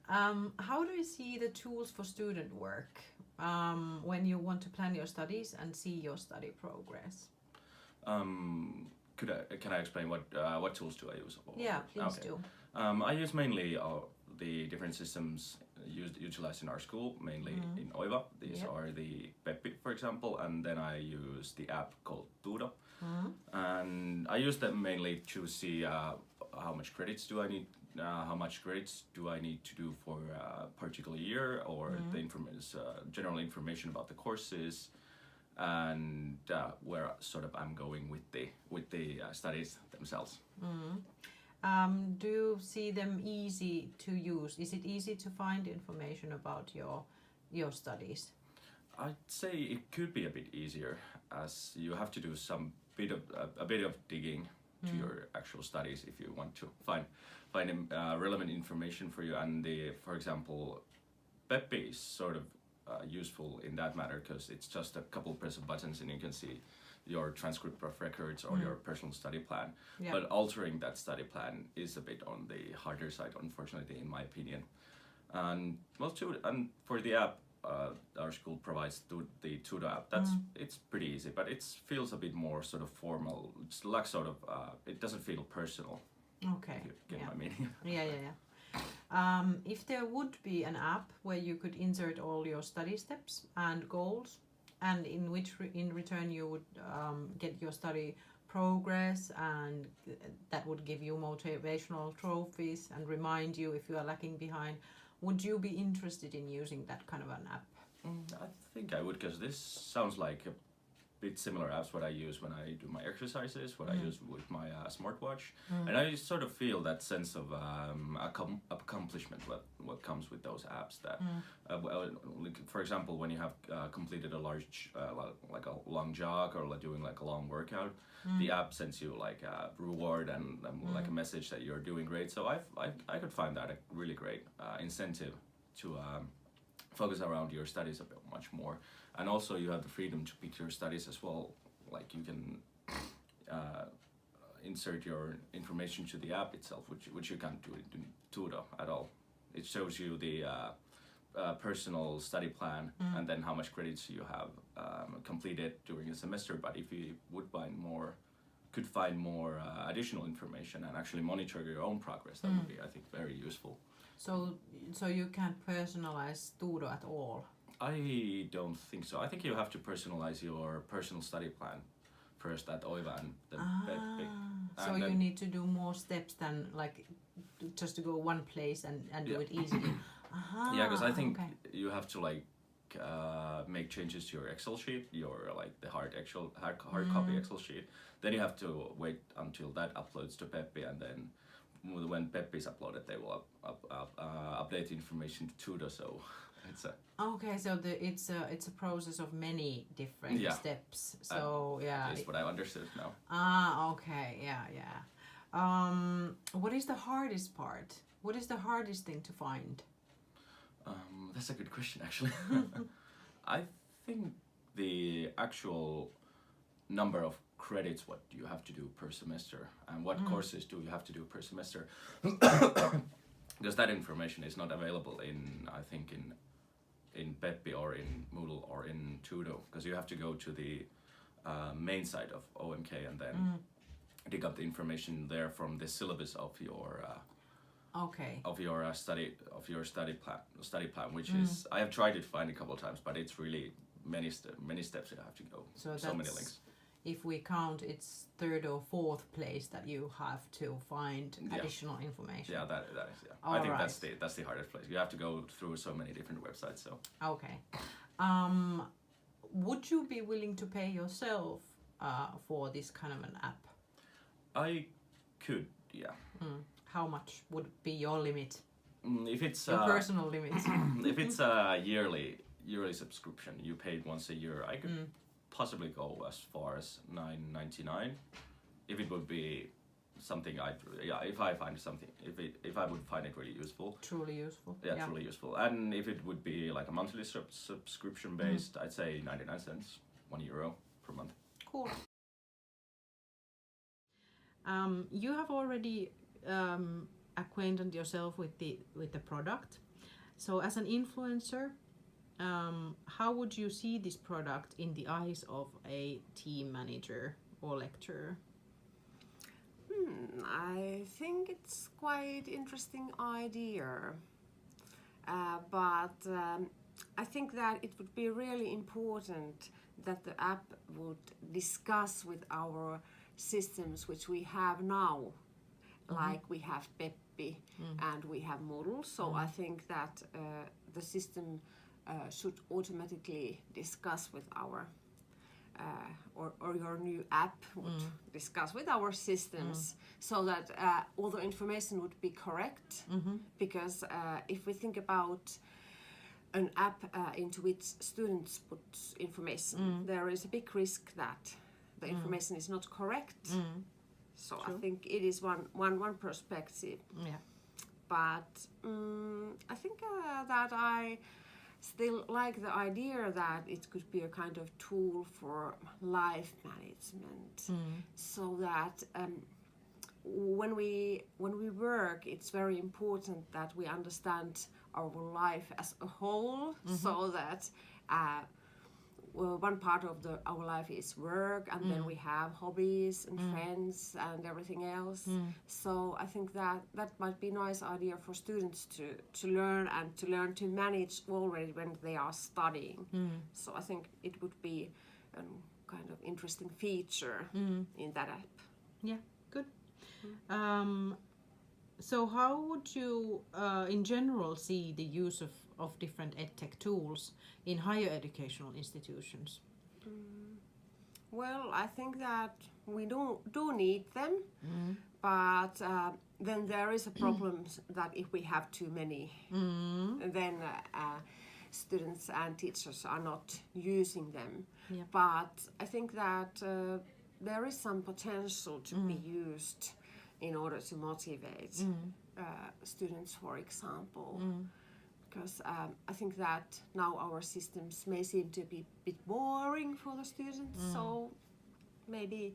How do you see the tools for student work when you want to plan your studies and see your study progress? Can I explain what tools do I use? Yeah, please do. I use mainly the different systems utilized in our school, mainly in Oiva. These are the Peppi, for example, and then I use the app called Tudo. And I use them mainly to see how much credits do I need, how much grades do I need to do for a particular year, or the general information about the courses, and where sort of I'm going with the studies themselves. Do you see them easy to use? Is it easy to find information about your studies? I'd say it could be a bit easier, as you have to do a bit of digging to your actual studies if you want to find relevant information for you. And for example, Peppi is sort of useful in that matter, because it's just a couple press of buttons and you can see your transcript of records or your personal study plan. Yeah. But altering that study plan is a bit on the harder side, unfortunately, in my opinion. And for the app, our school provides the Tudo app. It's pretty easy, but it feels a bit more sort of formal. It's like sort of it doesn't feel personal. Okay. If you get my meaning. Yeah. If there would be an app where you could insert all your study steps and goals, and in return you would get your study progress, and that would give you motivational trophies and remind you if you are lacking behind, would you be interested in using that kind of an app? I think I would, because this sounds like a bit similar apps what I use when I do my exercises, what I use with my smartwatch, and I sort of feel that sense of accomplishment what comes with those apps. That, for example, when you have completed a large, like a long jog or doing like a long workout, the app sends you like a reward and like a message that you're doing great. So I could find that a really great incentive to focus around your studies a bit much more. And also you have the freedom to pick your studies as well. Like you can insert your information to the app itself, which you can't do in Tudo at all. It shows you the personal study plan and then how much credits you have completed during a semester. But if you could find more additional information and actually monitor your own progress, that would be, I think, very useful. So you can't personalize Tudo at all? I don't think so. I think you have to personalize your personal study plan first at Oiva and then Peppi. So you need to do more steps than like just to go one place and do it easily. Yeah, because I think you have to like make changes to your Excel sheet, your like the hard copy Excel sheet. Then you have to wait until that uploads to Peppi, and then when Peppi is uploaded, they will update the information to Tudo. So it's a so it's a process of many different steps. So that's what I understood now. What is the hardest part? What is the hardest thing to find? That's a good question, actually. I think the actual number of credits what you have to do per semester and what courses do you have to do per semester, because that information is not available in Peppi or in Moodle or in Tudo, because you have to go to the main site of Oamk and then dig up the information there from the syllabus of your study plan, which is, I have tried to find a couple of times, but it's really many steps you have to go. So many links. If we count, it's third or fourth place that you have to find additional information. Yeah, that is. I think that's the hardest place. You have to go through so many different websites. So. Okay. Would you be willing to pay yourself for this kind of an app? I could, yeah. How much would be your limit? If it's your personal limit. If it's a yearly subscription, you paid once a year, I could possibly go as far as $9.99. If it would be something if I would find it really useful. Truly useful. Yeah, truly useful. And if it would be like a monthly subscription based, I'd say 99 cents, €1 per month. Cool. You have already acquainted yourself with the product. So as an influencer, how would you see this product in the eyes of a team manager or lecturer? I think it's quite interesting idea, but I think that it would be really important that the app would discuss with our systems which we have now, like we have Peppi and we have Moodle. So I think that the system should automatically discuss with our or your new app would discuss with our systems so that all the information would be correct. Because if we think about an app into which students put information, there is a big risk that the information is not correct. So True. I think it is one perspective. Yeah. But I think that I still like the idea that it could be a kind of tool for life management, so that when we work, it's very important that we understand our life as a whole, so that one part of our life is work, and then we have hobbies and friends and everything else. So I think that might be a nice idea for students to learn and to learn to manage already when they are studying. So I think it would be a kind of interesting feature in that app. Yeah, good. So how would you in general see the use of different edtech tools in higher educational institutions? Well, I think that we do need them, but then there is a problem that if we have too many, then students and teachers are not using them. Yeah. But I think that there is some potential to be used in order to motivate students, for example. Because I think that now our systems may seem to be a bit boring for the students, so maybe.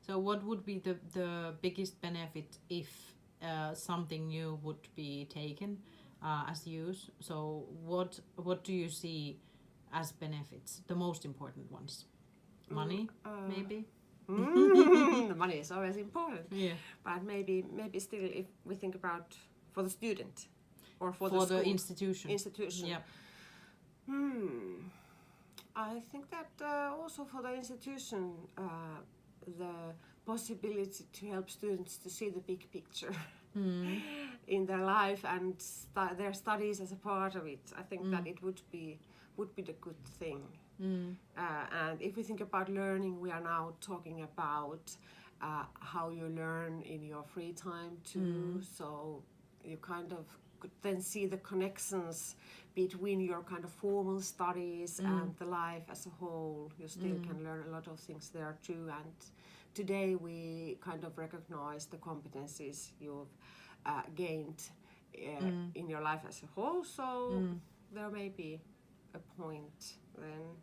So what would be the biggest benefit if something new would be taken as use? So what do you see as benefits, the most important ones? Money, maybe? The money is always important, Yeah. but maybe still if we think about for the student or for For the the school, institution. Yeah. I think that also for the institution, the possibility to help students to see the big picture in their life and their studies as a part of it, I think that it would be the good thing. And if we think about learning, we are now talking about how you learn in your free time too. So you kind of could then see the connections between your kind of formal studies and the life as a whole. You still can learn a lot of things there too. And today we kind of recognize the competencies you've gained in your life as a whole. So there may be a point then.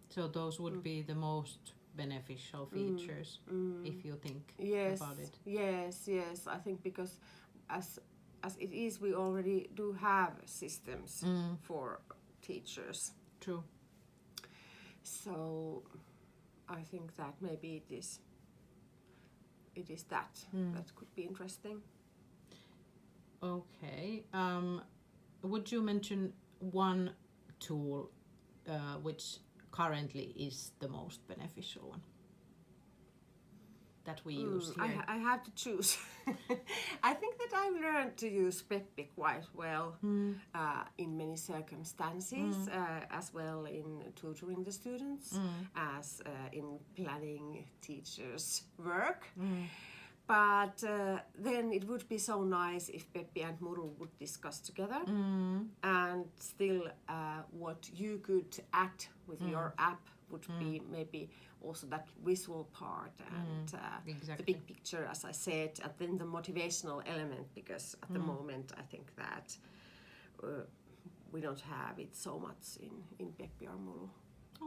So those would be the most beneficial features if you think about it. Yes. I think because as it is, we already do have systems for teachers. True. So I think that maybe it is that could be interesting. Okay. Would you mention one tool which currently is the most beneficial one that we use here? I have to choose. I think that I've learned to use Peppi quite well in many circumstances, as well in tutoring the students, as in planning teachers' work. But then it would be so nice if Peppi and Moodle would discuss together, and still what you could add with your app would be maybe also that visual part and the big picture, as I said, and then the motivational element, because at the moment I think that we don't have it so much in Peppi or Moodle.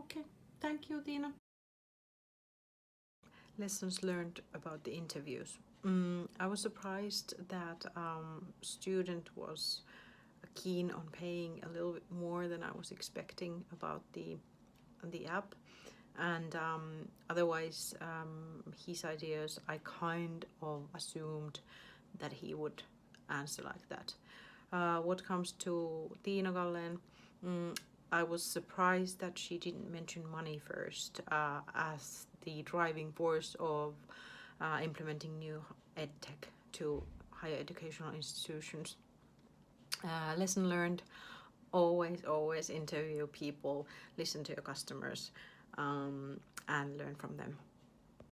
Okay, thank you, Tiina. Lessons learned about the interviews. I was surprised that student was keen on paying a little bit more than I was expecting about the app, and otherwise his ideas I kind of assumed that he would answer like that. What comes to Tiina Gallén, I was surprised that she didn't mention money first as the driving force of implementing new edtech to higher educational institutions. Lesson learned, always interview people, listen to your customers, and learn from them.